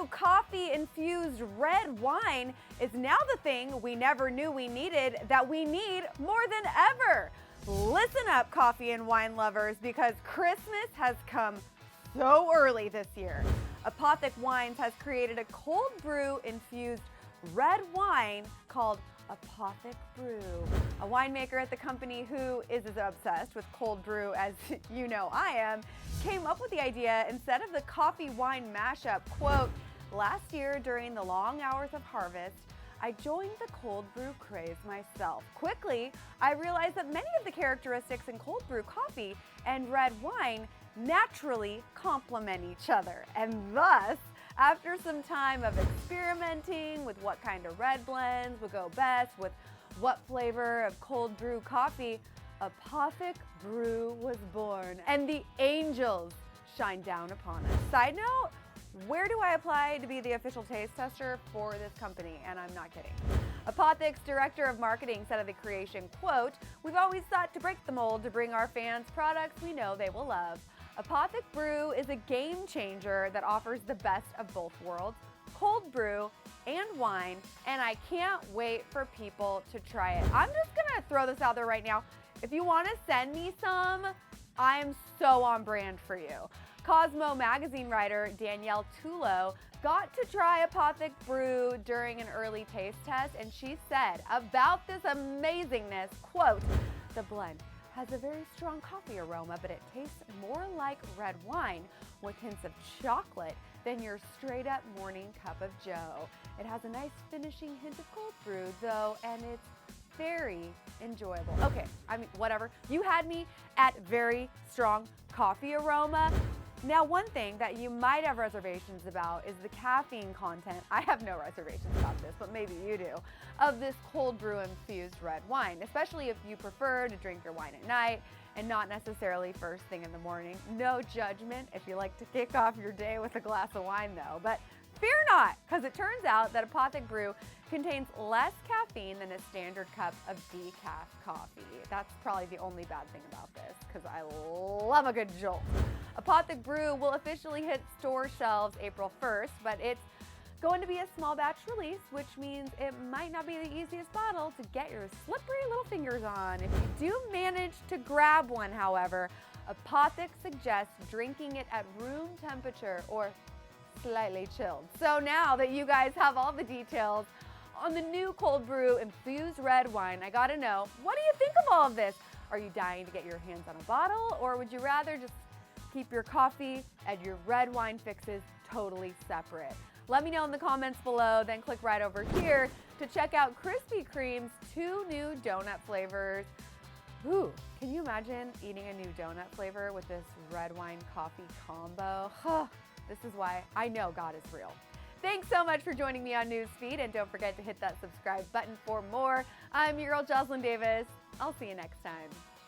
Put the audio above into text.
brew coffee-infused red wine is now the thing we never knew we needed that we need more than ever. Listen up, coffee and wine lovers, because Christmas has come so early this year. Apothic Wines has created a cold brew infused red wine called Apothic Brew. A winemaker at the company who is as obsessed with cold brew as you know I am, came up with the idea instead of the coffee wine mashup. Quote, "Last year during the long hours of harvest, I joined the cold brew craze myself. Quickly, I realized that many of the characteristics in cold brew coffee and red wine naturally complement each other, and thus, after some time of experimenting with what kind of red blends would go best with what flavor of cold brew coffee, Apothic Brew was born, and the angels shine down upon us." Side note, where do I apply to be the official taste tester for this company? And I'm not kidding. Apothic's director of marketing said of the creation, quote, "We've always sought to break the mold to bring our fans products we know they will love. Apothic Brew is a game changer that offers the best of both worlds, cold brew and wine, and I can't wait for people to try it." I'm just gonna throw this out there right now. If you wanna send me some, I am so on brand for you. Cosmo magazine writer Danielle Tulo got to try Apothic Brew during an early taste test, and she said about this amazingness, quote, "The blend has a very strong coffee aroma, but it tastes more like red wine with hints of chocolate than your straight up morning cup of joe. It has a nice finishing hint of cold brew though, and it's very enjoyable." Okay, I mean, whatever. You had me at very strong coffee aroma. Now, one thing that you might have reservations about is the caffeine content. I have no reservations about this, but maybe you do, of this cold brew infused red wine, especially if you prefer to drink your wine at night and not necessarily first thing in the morning. No judgment if you like to kick off your day with a glass of wine though, but fear not, because it turns out that Apothic Brew contains less caffeine than a standard cup of decaf coffee. That's probably the only bad thing about this, because I love a good jolt. Apothic Brew will officially hit store shelves April 1st, but it's going to be a small batch release, which means it might not be the easiest bottle to get your slippery little fingers on. If you do manage to grab one, however, Apothic suggests drinking it at room temperature or slightly chilled. So now that you guys have all the details on the new cold brew infused red wine, I gotta know, what do you think of all of this? Are you dying to get your hands on a bottle, or would you rather just keep your coffee and your red wine fixes totally separate? Let me know in the comments below, then click right over here to check out Krispy Kreme's 2 new donut flavors. Ooh, can you imagine eating a new donut flavor with this red wine coffee combo? This is why I know God is real. Thanks so much for joining me on Newsfeed, and don't forget to hit that subscribe button for more. I'm your girl, Jocelyn Davis. I'll see you next time.